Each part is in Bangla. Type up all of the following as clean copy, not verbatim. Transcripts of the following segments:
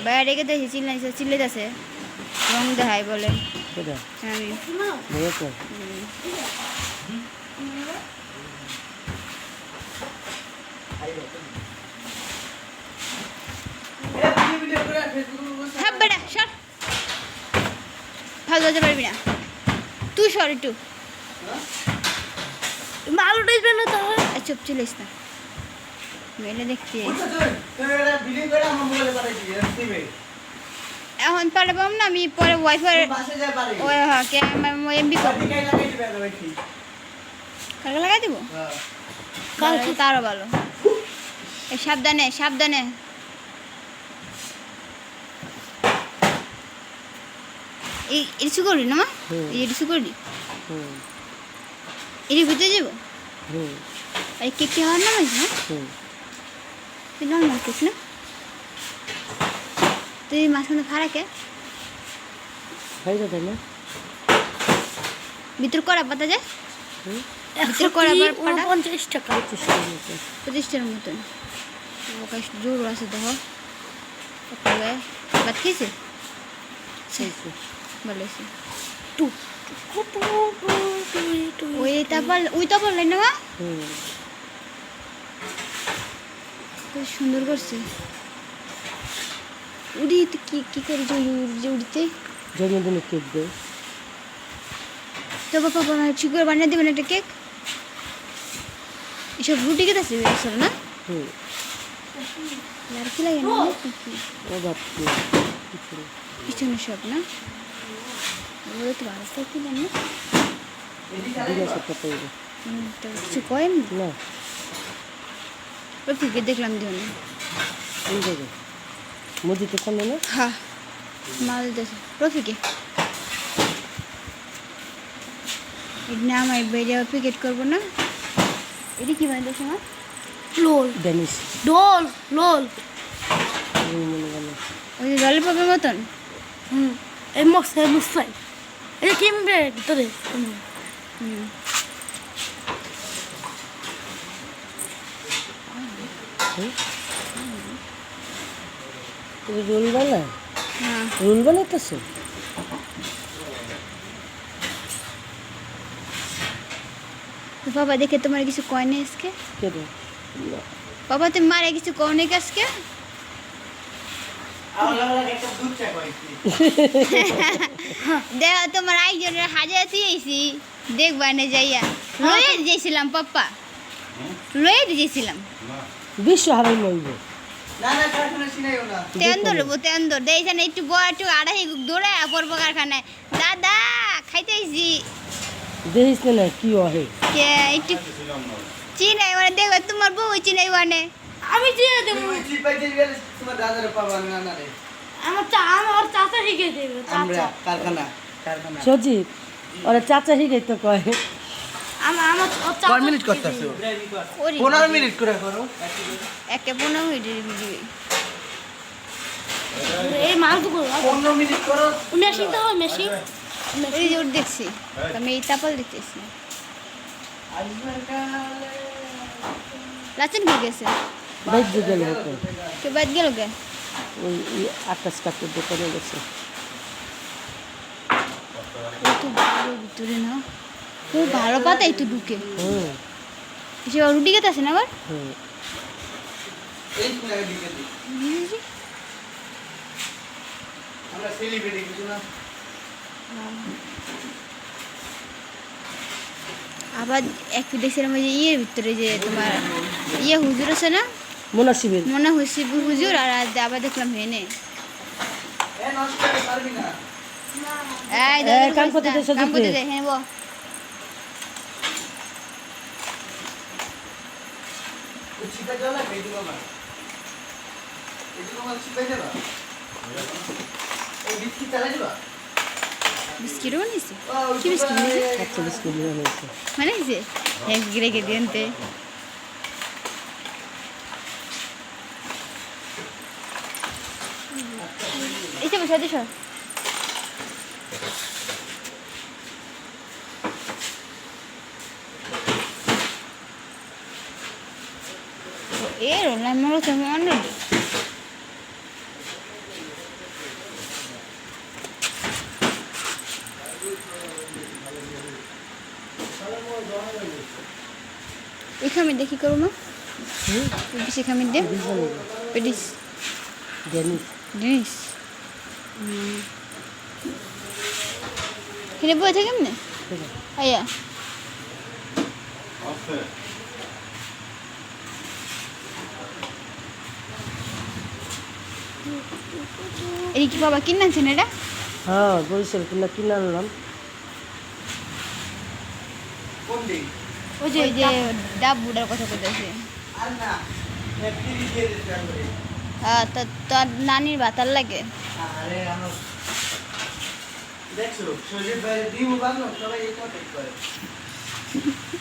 বাইরে রেখে দেখি চিল্লাইতেছে রং দেখাই বলে আমি ফালতু বলতে পারবি না তুই সর একটু ভালো দেখবে না তাহলে চুপ চিলিস না মেলে দেখতে এখন পারবাম না আমি পরে ওয়াইফাই এমবি কালকে লাগাই দিব কালকে তারও ভালো সাবধানে সাবধানে ইসু করবি না মা ইসু করবি এর ভিতরে যাবো এই কেক হওয়ার নাম আছে না তুই নর্মাল কেক না তুই মাঝখানে ফাড়াকে ভিতর করা পাতা যায় ভিতর করা 50 টাকা 25 টাকার মতন জোর আছে দেখো ভাত খেয়েছে ভালো আছে ওই তারপর লাইন না সুন্দর করছে উড়ি কি কি করে যে উড়িতে জন্মদিনে কেক দেয় তো বাবা ঠিক করে বানিয়ে দেবেন একটা কেক এসব রুটি কেটে আছে আসলে না আর কি লাগে না পিছনে সব না ওগুলো তো ভালো থাকি না কিছু কয়েন না রফিকে দেখলাম দিও না মসজিদের সামনে না হ্যাঁ মাল দেখে রফিকে না আমার বেড়ে পিকেট করবো না এটা কি বানিয়ে দেখো আমার লোল ডেনিস ডোল লোল ওই যে ললিপপের মতন এই মশাই এই কিনবে ভিতরে রোল বানায় হ্যাঁ রোল বানাইতেছে বাবা দেখে তোমার কিছু কয় নেই আজকে বাবা তুমি মারে কিছু কও নেই আজকে দেখ তোমার একজনের হাজার দিয়েছি দেখবা না যাইয়া লয়ে দিয়েছিলাম পাপ্পা লয়ে দিয়েছিলাম বিশ্ব হারাই লইব তেন্দর দেখছে না একটু বড় একটু আড়াই দৌড়ে পড়বো কারখানায় দাদা খাইতেছি দেখিস না কি হয় একটু চিনাই মানে দেখো তোমার বউ চিনাই মানে আমি চিনে দেবো আমার চাচা শিখে দেবে সজিব ওরা চাচা শিখে তো কয় কয় মিনিট করতেছো 15 মিনিট করে করো একটা 15 মিনিট দিবি এই মালগুলো 15 মিনিট করো মেশিন তো মেশিন এই যে দেখছি আমি এই তাপল দেখতেছি লাচেন কি গেছে বাইক যে গেল হতো কে বাইক গেল গে ওই আকাশ কাপড় দোকানে গেছে তো ভালো ভিতরে না খুব ভালো পাতাই তো ঢুকে সে রুটি খেতে আসে না আবার এই ফুলে দিকে দি আমরা সেলিব্রিটি কিছু না আবার এক দেখছিলাম ওই যে ইয়ের ভিতরে যে তোমার ইয়ে হুজুর আছে না মুনাসিবের মনে হয়েছে হুজুর আর আবার দেখলাম হেনে এ নষ্ট করে পারবি না এই কাম করতে দে কাম করতে দে হ্যাঁ বল চিপে জলা বেদি মামা এদি মামা চিপে দেবা এই বিস্কিট চালা দিবা বিস্কিটও বানিয়েছে কি বিস্কিট বানিয়েছে আচ্ছা বিস্কুট নিয়ে নিয়েছে বানিয়েছে এক রেখে দিনতে এসে বসে দিস এর অনলাইন মনে হচ্ছে খামির দেখি করো না হুম এবিসি খামির দে পেডিস ডেনিস জিনিস কিনে বই থাকে কেমনে আয়া এই কি বাবা কিনে আনছেন এটা হ্যাঁ বরিশাল কিনে আনলাম কোন দিন ওই যে ডাবুটার কথা বলতেছে আর না হ্যাপি দিয়ে দিতে হবে তোর নানির ভাতার লাগে আরে আমার দেখছো সজীব ভাই ডিম বানো সবাই এই কন্টাক্ট করে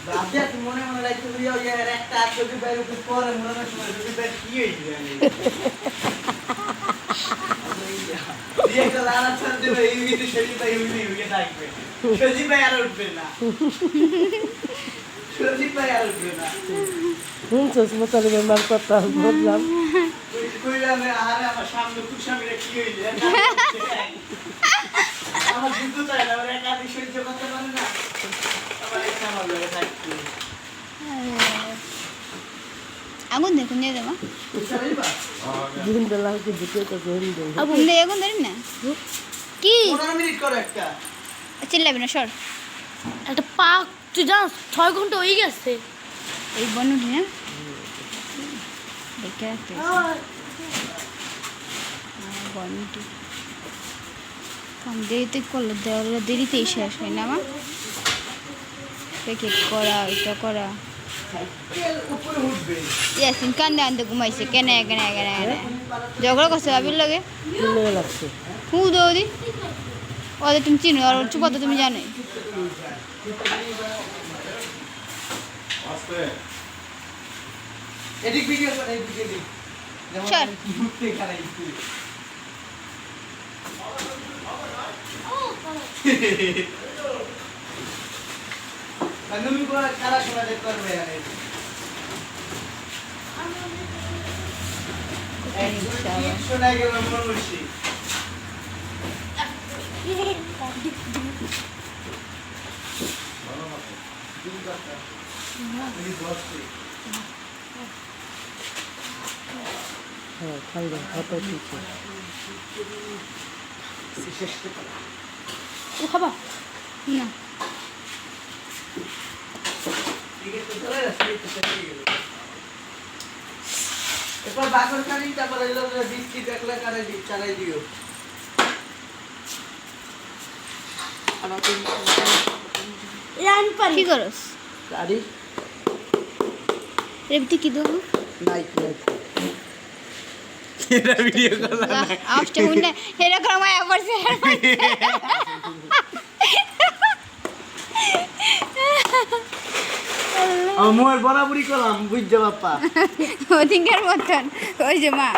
বাদে তুমি মনে মনে রাখতে হইয়া ওই এর একটা সজীব ভাইয়ের উপর পরে মনে মনে সময় সজীব ভাই কি হইছে জানি দিয়ে একটা লালা ছাড় দেবে এই কিন্তু সজীব ভাই উঠে থাকবে সজীব ভাই আর উঠবে না সজীব ভাই আর উঠবে না শুনছিস মোতালি মেম্বার কথা বললাম কইলাম আরে আমার সামনে কুসামিরা কি হইছে আমার দুধ তাই না আমার একাধিক সহ্য করতে পারে না আমার একটা আমার লাগে থাকতে আগুন দেখুন নিয়ে দেবো দিন বেলা হচ্ছে দুটো তো জোন দেয় আগুন দে আগুন ধরি না কি 15 মিনিট করো একটা চিল্লাবি না সর একটা পাক তুই জান 6 ঘন্টা হয়ে গেছে এই বনুটি না দেখে রাখতে বনুটি কাম দেরিতে করলে দেওয়ালে দেরিতেই শেষ হয় না আমার প্যাকেট করা এটা করা তেল উপরে উঠবে ইয়াসিন কান্দে আনতে ঘুমাইছে কেন ঝগড়া করছে আবির লাগে কিনে লাগছে হু দৌদি ওদের তুমি চিনো আর ওর চুপা তো তুমি জানোই এদিক ভিডিও করে এই ভিডিও দিক যেমন চল। ঘুরতে খারাইছি তুমি কোন খেলা শোনা দেখতে পারবে আরে শোনা গেল মন বসি হ্যাঁ খাইলাম খাতা দিচ্ছে ও খাবা না এরপর বাকর কারি তারপরে বিস্কিট একলা চালাই দিও রান পারি কি করস গাড়ি রেবতি কি দেবো লাইট লাইট এটা ভিডিও করলাম আওয়াজটা শুনে এরকম মায়া পড়ছে মোর বরাবরই করলাম বুঝছো বাপ্পা ওদিনকার মতন ওই যে মা